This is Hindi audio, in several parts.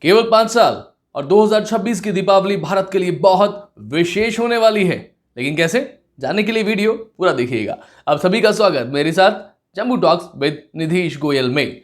केवल 5 साल और 2026 की दीपावली भारत के लिए बहुत विशेष होने वाली है। लेकिन कैसे, जानने के लिए वीडियो पूरा देखिएगा। आप सभी का स्वागत मेरे साथ जम्बू टॉक्स विद निधीश गोयल में।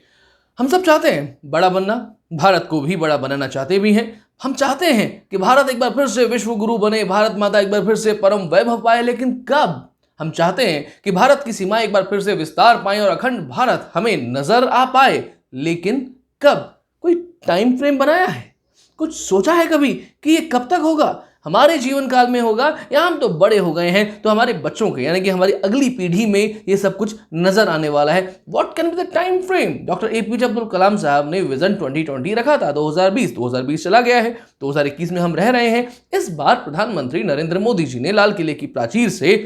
हम सब चाहते हैं बड़ा बनना, भारत को भी बड़ा बनाना चाहते भी हैं। हम चाहते हैं कि भारत एक बार फिर से विश्व गुरु बने, भारत माता एक बार फिर से परम वैभव पाए। लेकिन कब? हम चाहते हैं कि भारत की सीमाएं एक बार फिर से विस्तार पाएं और अखंड भारत हमें नजर आ पाए। लेकिन कब? कोई टाइम फ्रेम बनाया है? कुछ सोचा है कभी कि ये कब तक होगा? हमारे जीवन काल में होगा या हम तो बड़े हो गए हैं तो हमारे बच्चों के यानी कि हमारी अगली पीढ़ी में ये सब कुछ नजर आने वाला है? What can be the time frame? Doctor APJ Abdul Kalam साहब ने विजन 2020 रखा था। 2020 चला गया है, 2021 में हम रह रहे हैं। इस बार प्रधानमंत्री नरेंद्र मोदी जी ने लाल किले की प्राचीर से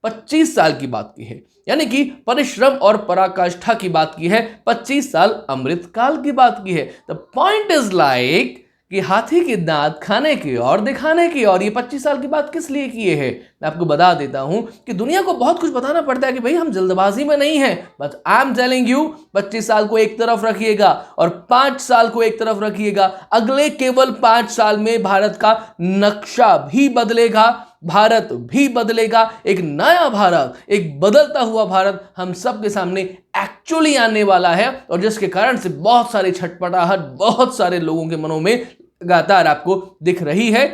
25 साल की बात की है, यानी कि परिश्रम और पराकाष्ठा की बात की है। 25 साल अमृत काल की बात की है। द पॉइंट इज लाइक कि हाथी की दांत खाने की और दिखाने की। और ये 25 साल की बात किस लिए किए हैं, मैं आपको बता देता हूं कि दुनिया को बहुत कुछ बताना पड़ता है कि भाई हम जल्दबाजी में नहीं हैं। But I am telling you, 25 साल को एक तरफ रखिएगा और 5 साल को एक तरफ रखिएगा। अगले केवल 5 साल में भारत का नक्शा भी बदलेगा, भारत भी बदलेगा। एक नया भारत, एक बदलता हुआ भारत हम सब के सामने एक्चुअली आने वाला है, और जिसके कारण से बहुत सारे छटपटाहट बहुत सारे लोगों के मनों में लगातार आपको दिख रही है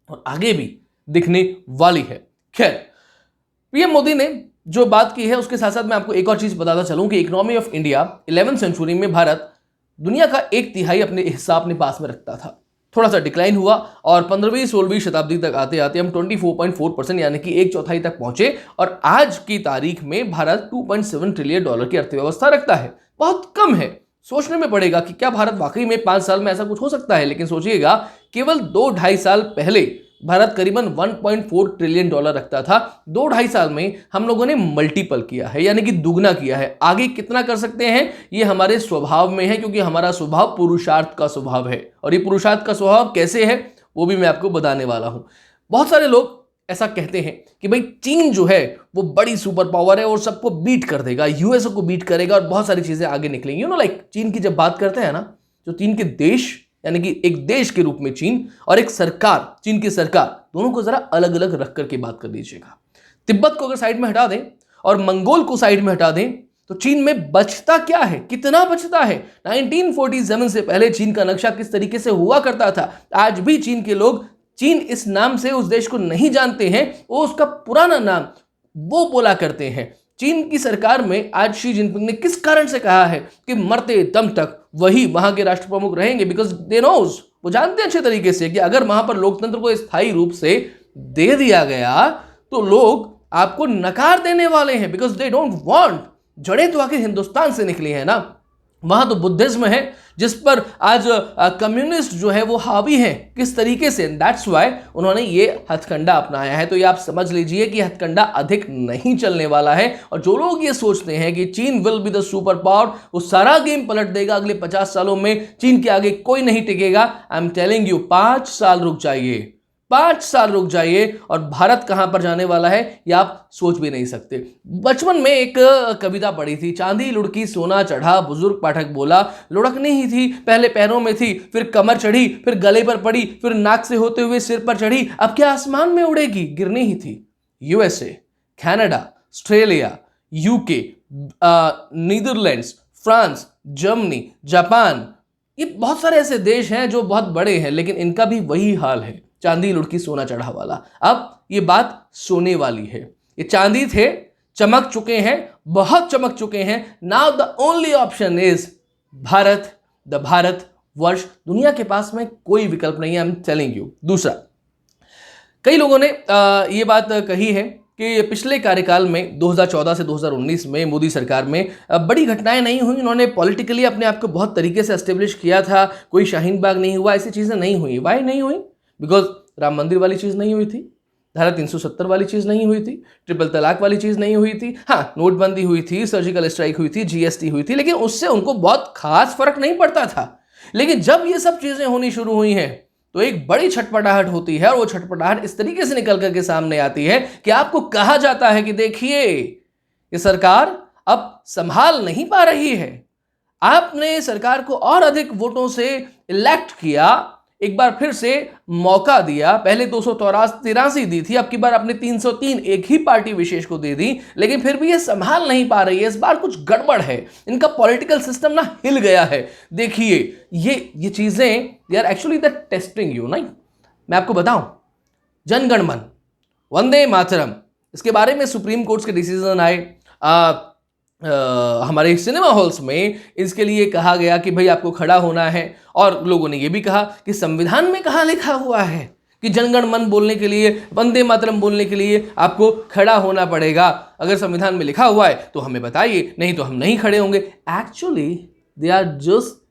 और आगे भी दिखने वाली है। खैर, पीएम मोदी ने जो बात की है उसके साथ साथ मैं आपको एक और चीज बताता चलूं कि इकोनॉमी ऑफ इंडिया 11वीं सेंचुरी में भारत दुनिया का 1/3 अपने हिस्सा अपने पास में रखता था। थोड़ा सा डिक्लाइन हुआ और 15वीं 16वीं शताब्दी तक आते आते हम 24.4% यानी कि 1/4 तक पहुंचे, और आज की तारीख में भारत $2.7 ट्रिलियन की अर्थव्यवस्था रखता है। बहुत कम है। सोचने में पड़ेगा कि क्या भारत वाकई में 5 साल में ऐसा कुछ हो सकता है। लेकिन सोचिएगा, केवल 2-2.5 साल पहले भारत करीबन $1.4 ट्रिलियन रखता था। 2-2.5 साल में हम लोगों ने मल्टीपल किया है, यानी कि दुगना किया है। आगे कितना कर सकते हैं ये हमारे स्वभाव में है, क्योंकि हमारा स्वभाव पुरुषार्थ का स्वभाव है। और ये पुरुषार्थ का स्वभाव कैसे है वो भी मैं आपको बताने वाला हूं। बहुत सारे लोग ऐसा कहते हैं कि भाई चीन जो है वो बड़ी सुपर पावर है और सबको बीट कर देगा, यूएसए को बीट करेगा और बहुत सारी चीजें आगे निकलेंगी। लाइक चीन की जब बात करते हैं ना, जो चीन के देश यानी कि एक देश के रूप में चीन और एक सरकार, चीन की सरकार, दोनों को जरा अलग अलग रख करके बात कर दीजिएगा। तिब्बत को अगर साइड में हटा दें और मंगोल को साइड में हटा दें तो चीन में बचता क्या है, कितना बचता है? 1947 से पहले चीन का नक्शा किस तरीके से हुआ करता था, आज भी चीन के लोग चीन इस नाम से उस देश को नहीं जानते हैं, वो उसका पुराना नाम वो बोला करते हैं। चीन की सरकार में आज शी जिनपिंग ने किस कारण से कहा है कि मरते दम तक वही वहां के राष्ट्र प्रमुख रहेंगे? बिकॉज दे नोज, वो जानते हैं अच्छे तरीके से कि अगर वहां पर लोकतंत्र को स्थायी रूप से दे दिया गया तो लोग आपको नकार देने वाले हैं, बिकॉज दे डोंट वांट। जड़ें तो आखिर हिंदुस्तान से निकली है ना, वहां तो बुद्धिज्म है जिस पर आज कम्युनिस्ट जो है वो हावी है। किस तरीके से? दैट्स व्हाई उन्होंने ये हथकंडा अपनाया है। तो ये आप समझ लीजिए कि हथकंडा अधिक नहीं चलने वाला है। और जो लोग ये सोचते हैं कि चीन will be the super power, वो सारा गेम पलट देगा। अगले 50 सालों में चीन के आगे कोई नहीं टिकेगा। आई एम टेलिंग यू, 5 साल रुक जाइए, 5 साल रुक जाइए और भारत कहां पर जाने वाला है ये आप सोच भी नहीं सकते। बचपन में एक कविता पढ़ी थी, चांदी लुढ़की सोना चढ़ा, बुजुर्ग पाठक बोला लुढ़कनी ही थी, पहले पैरों में थी, फिर कमर चढ़ी, फिर गले पर पड़ी, फिर नाक से होते हुए सिर पर चढ़ी, अब क्या आसमान में उड़ेगी, गिरनी ही थी। USA, Canada, Australia, UK, Netherlands, France, Germany, Japan, ये बहुत सारे ऐसे देश हैं जो बहुत बड़े हैं, लेकिन इनका भी वही हाल है, चांदी लुढ़की सोना चढ़ा वाला। अब ये बात सोने वाली है। ये चांदी थे, चमक चुके हैं, बहुत चमक चुके हैं। Now the only option is Bharat, the Bharat वर्ष। दुनिया के पास में कोई विकल्प नहीं है, आई एम टेलिंग यू। दूसरा, कई लोगों ने ये बात कही है कि पिछले कार्यकाल में 2014 से 2019 में मोदी सरकार में बड़ी घटनाएं नहीं हुई। उन्होंने पॉलिटिकली अपने आप को बहुत तरीके से एस्टेब्लिश किया था, कोई शाहीन बाग नहीं हुआ, ऐसी चीजें नहीं हुई। वाई नहीं हुई? बिकॉज राम मंदिर वाली चीज नहीं हुई थी, धारा 370 वाली चीज नहीं हुई थी, ट्रिपल तलाक वाली चीज नहीं हुई थी। हाँ, नोटबंदी हुई थी, सर्जिकल स्ट्राइक हुई थी, जीएसटी हुई थी, लेकिन उससे उनको बहुत खास फर्क नहीं पड़ता था। लेकिन जब ये सब चीजें होनी शुरू हुई हैं तो एक बड़ी छटपटाहट होती है, और वो छटपटाहट इस तरीके से निकल करके सामने आती है कि आपको कहा जाता है कि देखिए ये सरकार अब संभाल नहीं पा रही है, आपने सरकार को और अधिक वोटों से इलेक्ट किया, एक बार फिर से मौका दिया। पहले 283 दी थी, अब की बार अपने 303 एक ही पार्टी विशेष को दे दी, लेकिन फिर भी ये संभाल नहीं पा रही है। इस बार कुछ गड़बड़ है, इनका पॉलिटिकल सिस्टम ना हिल गया है। देखिए ये चीजें they are actually the testing you. नहीं, मैं आपको बताऊं, जनगण मन, वंदे मातरम, इसके बारे में सुप्रीम कोर्ट के डिसीजन आए। हमारे सिनेमा हॉल्स में इसके लिए कहा गया कि भाई आपको खड़ा होना है, और लोगों ने यह भी कहा कि संविधान में कहाँ लिखा हुआ है कि जनगण मन बोलने के लिए, वंदे मातरम बोलने के लिए आपको खड़ा होना पड़ेगा। अगर संविधान में लिखा हुआ है तो हमें बताइए, नहीं तो हम नहीं खड़े होंगे। Actually they are just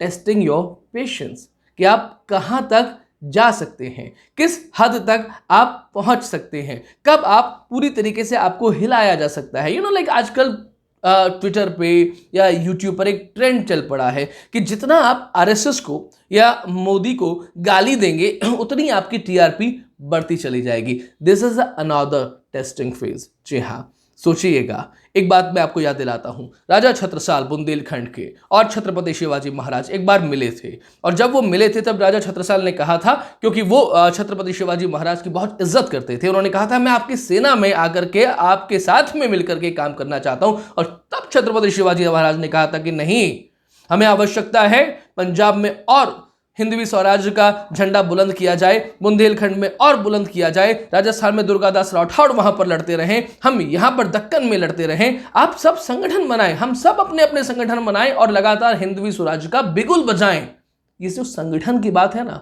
testing your patience कि आप कहाँ तक जा सकते हैं, किस हद तक आप पहुंच सकते हैं, कब आप पूरी तरीके से आपको हिलाया जा सकता है। लाइक आजकल ट्विटर पे या यूट्यूब पर एक ट्रेंड चल पड़ा है कि जितना आप आरएसएस को या मोदी को गाली देंगे उतनी आपकी टीआरपी बढ़ती चली जाएगी। This is another testing phase. जी हाँ, सोचिएगा। एक बात मैं आपको याद दिलाता हूं, राजा छत्रसाल बुंदेलखंड के और छत्रपति शिवाजी महाराज एक बार मिले थे, और जब वो मिले थे तब राजा छत्रसाल ने कहा था, क्योंकि वो छत्रपति शिवाजी महाराज की बहुत इज्जत करते थे, उन्होंने कहा था मैं आपकी सेना में आकर के आपके साथ में मिलकर के काम करना चाहता हूं। और तब छत्रपति शिवाजी महाराज ने कहा था कि नहीं, हमें आवश्यकता है पंजाब में और हिंदवी स्वराज्य का झंडा बुलंद किया जाए, बुंदेलखंड में और बुलंद किया जाए, राजस्थान में दुर्गादास राठौड़ वहां पर लड़ते रहें, हम यहां पर दक्कन में लड़ते रहें, आप सब संगठन बनाएं, हम सब अपने अपने संगठन बनाएं और लगातार हिंदवी स्वराज्य का बिगुल बजाएं। ये जो संगठन की बात है ना,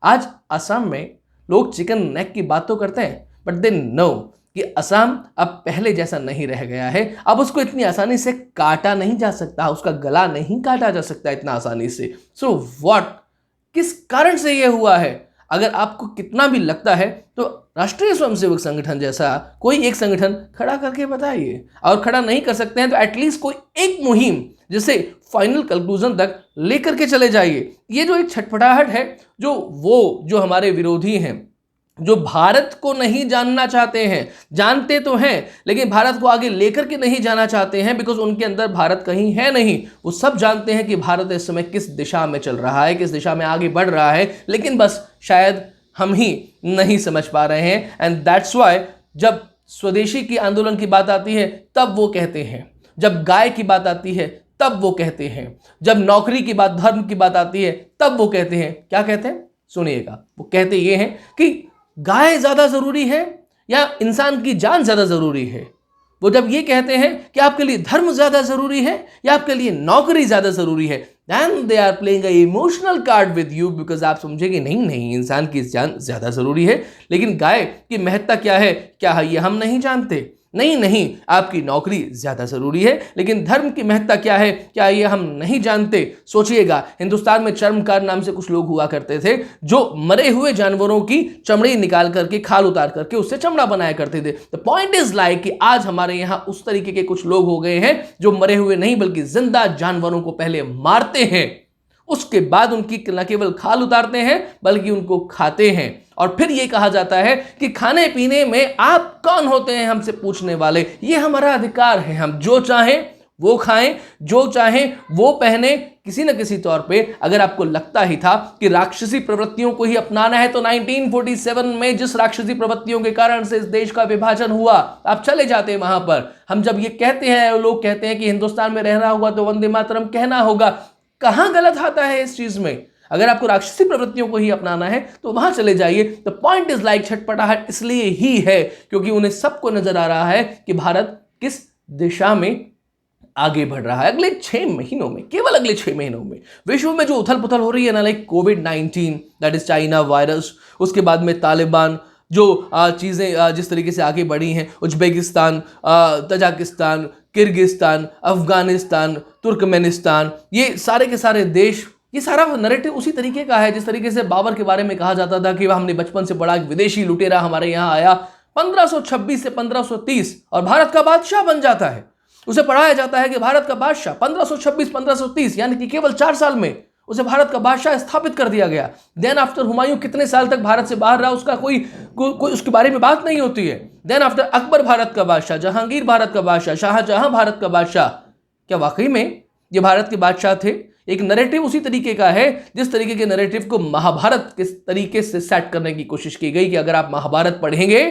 आज असम में लोग चिकन नेक की बात तो करते हैं, बट दे नो कि असम अब पहले जैसा नहीं रह गया है। अब उसको इतनी आसानी से काटा नहीं जा सकता, उसका गला नहीं काटा जा सकता इतना आसानी से। सो व्हाट, किस कारण से यह हुआ है? अगर आपको कितना भी लगता है तो राष्ट्रीय स्वयंसेवक संगठन जैसा कोई एक संगठन खड़ा करके बताइए, और खड़ा नहीं कर सकते हैं तो एटलीस्ट कोई एक मुहिम जिसे फाइनल कंक्लूजन तक लेकर के चले जाइए। ये जो एक छटपटाहट है, जो हमारे विरोधी हैं, जो भारत को नहीं जानना चाहते हैं, जानते तो हैं लेकिन भारत को आगे लेकर के नहीं जाना चाहते हैं, बिकॉज उनके अंदर भारत कहीं है नहीं। वो सब जानते हैं कि भारत इस समय किस दिशा में चल रहा है, किस दिशा में आगे बढ़ रहा है, लेकिन बस शायद हम ही नहीं समझ पा रहे हैं। एंड दैट्स वाई जब स्वदेशी की आंदोलन की बात आती है तब वो कहते हैं, जब गाय की बात आती है तब वो कहते हैं, जब नौकरी की बात, धर्म की बात आती है तब वो कहते हैं, क्या कहते हैं सुनिएगा, वो कहते ये हैं कि गाय ज्यादा जरूरी है या इंसान की जान ज्यादा जरूरी है। वो जब ये कहते हैं कि आपके लिए धर्म ज्यादा जरूरी है या आपके लिए नौकरी ज्यादा जरूरी है, then they are playing a emotional card with you, because आप समझेंगे नहीं इंसान की जान ज्यादा जरूरी है, लेकिन गाय की महत्ता क्या है, क्या है ये हम नहीं जानते। नहीं, आपकी नौकरी ज्यादा जरूरी है, लेकिन धर्म की महत्ता क्या है, क्या ये हम नहीं जानते। सोचिएगा, हिंदुस्तान में चर्मकार नाम से कुछ लोग हुआ करते थे जो मरे हुए जानवरों की चमड़ी निकाल करके, खाल उतार करके उससे चमड़ा बनाया करते थे। द पॉइंट इज लाइक कि आज हमारे यहां उस तरीके के कुछ लोग हो गए हैं जो मरे हुए नहीं बल्कि जिंदा जानवरों को पहले मारते हैं, उसके बाद उनकी न केवल खाल उतारते हैं बल्कि उनको खाते हैं, और फिर यह कहा जाता है कि खाने पीने में आप कौन होते हैं हमसे पूछने वाले, ये हमारा अधिकार है, हम जो चाहें वो खाएं, जो चाहें वो पहने। किसी न किसी तौर पे अगर आपको लगता ही था कि राक्षसी प्रवृत्तियों को ही अपनाना है तो 1947 में जिस राक्षसी प्रवृत्तियों के कारण से इस देश का विभाजन हुआ, आप चले जाते हैं वहां पर। हम जब ये कहते हैं, लोग कहते हैं कि हिंदुस्तान में रहना होगा तो वंदे मातरम कहना होगा, कहां गलत आता है इस चीज में? अगर आपको राक्षसी प्रवृत्तियों को ही अपनाना है तो वहां चले जाइए। द पॉइंट इज लाइक छटपटाहट इसलिए ही है क्योंकि उन्हें सबको नजर आ रहा है कि भारत किस दिशा में आगे बढ़ रहा है। अगले 6 महीनों में, केवल अगले 6 महीनों में विश्व में जो उथल पुथल हो रही है ना, like covid, that is China virus, उसके बाद में तालिबान, जो चीज़ें जिस तरीके से आगे बढ़ी हैं, Uzbekistan, Tajikistan, Kyrgyzstan, Afghanistan, Turkmenistan, ये सारे के सारे देश, ये सारा नैरेटिव उसी तरीके का है जिस तरीके से बाबर के बारे में कहा जाता था कि वह हमने बचपन से बड़ा विदेशी लुटेरा हमारे यहाँ आया 1526 से 1530 और भारत का बादशाह बन जाता है। उसे पढ़ाया जाता है कि भारत का बादशाह 1526-1530 यानी कि केवल 4 साल में उसे भारत का बादशाह स्थापित कर दिया गया। देन आफ्टर हुमायूं कितने साल तक भारत से बाहर रहा उसका कोई उसके बारे में बात नहीं होती है। देन आफ्टर अकबर भारत का बादशाह, जहांगीर भारत का बादशाह, शाहजहां भारत का बादशाह। क्या वाकई में ये भारत के बादशाह थे एक नैरेटिव उसी तरीके का है जिस तरीके के नैरेटिव को महाभारत किस तरीके से सेट करने की कोशिश की गई कि अगर आप महाभारत पढ़ेंगे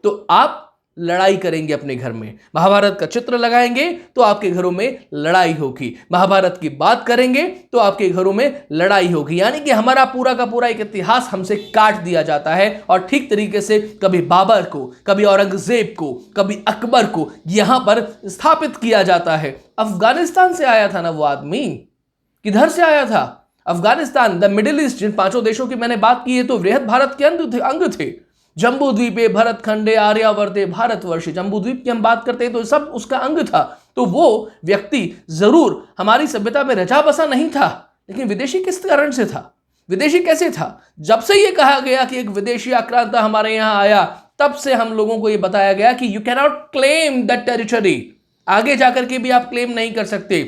तो आप लड़ाई करेंगे अपने घर में, महाभारत का चित्र लगाएंगे तो आपके घरों में लड़ाई होगी, महाभारत की बात करेंगे तो आपके घरों में लड़ाई होगी। यानी कि हमारा पूरा का पूरा एक इतिहास हमसे काट दिया जाता है और ठीक तरीके से कभी बाबर को, कभी औरंगजेब को, कभी अकबर को यहां पर स्थापित किया जाता है। अफगानिस्तान से आया था ना वो आदमी, किधर से आया था? अफगानिस्तान, द मिडिल ईस्ट, जिन 5 देशों की मैंने बात की है तो वृहद भारत के अंग थे। जम्बू द्वीपे भरत खंडे आर्यावर्ते भारतवर्षे, जम्बू द्वीप की हम बात करते हैं तो सब उसका अंग था। तो वो व्यक्ति जरूर हमारी सभ्यता में रचा बसा नहीं था, लेकिन विदेशी किस कारण से था? विदेशी कैसे था? जब से ये कहा गया कि एक विदेशी आक्रांता हमारे यहां आया, तब से हम लोगों को ये बताया गया कि you can not claim that territory. आगे जाकर के भी आप क्लेम नहीं कर सकते,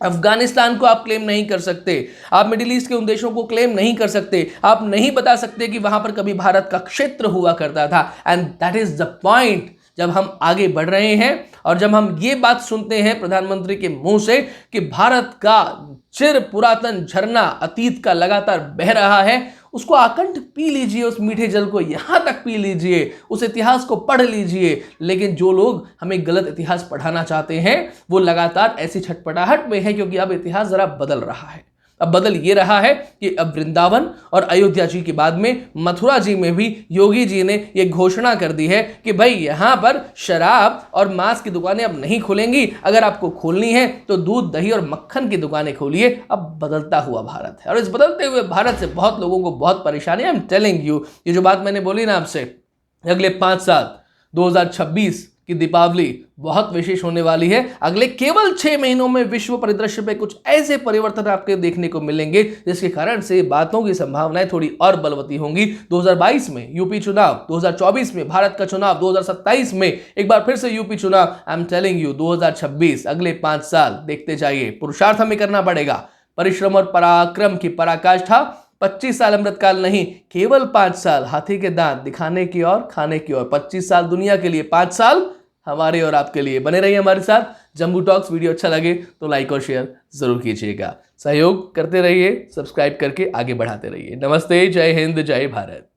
अफगानिस्तान को आप क्लेम नहीं कर सकते, आप मिडिल ईस्ट के उन देशों को क्लेम नहीं कर सकते, आप नहीं बता सकते कि वहां पर कभी भारत का क्षेत्र हुआ करता था। And that is the point. जब हम आगे बढ़ रहे हैं और जब हम ये बात सुनते हैं प्रधानमंत्री के मुंह से कि भारत का चिर पुरातन झरना अतीत का लगातार बह रहा है, उसको आकंठ पी लीजिए, उस मीठे जल को यहां तक पी लीजिए, उस इतिहास को पढ़ लीजिए। लेकिन जो लोग हमें गलत इतिहास पढ़ाना चाहते हैं वो लगातार ऐसी छटपटाहट में है, क्योंकि अब इतिहास जरा बदल रहा है। अब बदल ये रहा है कि अब वृंदावन और अयोध्या जी के बाद में मथुरा जी में भी योगी जी ने ये घोषणा कर दी है कि भाई यहां पर शराब और मांस की दुकानें अब नहीं खुलेंगी, अगर आपको खोलनी है तो दूध दही और मक्खन की दुकानें खोलिए। अब बदलता हुआ भारत है और इस बदलते हुए भारत से बहुत लोगों को बहुत परेशानी है। आई एम टेलिंग यू, ये जो बात मैंने बोली ना आपसे, अगले 5 साल 2026 की दीपावली बहुत विशेष होने वाली है। अगले केवल 6 महीनों में विश्व परिदृश्य पे कुछ ऐसे परिवर्तन आपके देखने को मिलेंगे जिसके कारण से बातों की संभावनाएं थोड़ी और बलवती होंगी। 2022 में यूपी चुनाव, 2024 में भारत का चुनाव, 2027 में एक बार फिर से यूपी चुनाव। आई एम टेलिंग यू 2026 अगले 5 साल देखते जाइए। पुरुषार्थ हमें करना पड़ेगा, परिश्रम और पराक्रम की पराकाष्ठा। 25 साल अमृतकाल नहीं, केवल 5 साल हाथी के दांत दिखाने की और खाने की और 25 साल दुनिया के लिए, 5 साल हमारे और आपके लिए। बने रहिए हमारे साथ। जम्बू टॉक्स वीडियो अच्छा लगे तो लाइक और शेयर जरूर कीजिएगा, सहयोग करते रहिए, सब्सक्राइब करके आगे बढ़ाते रहिए। नमस्ते, जय हिंद, जय भारत।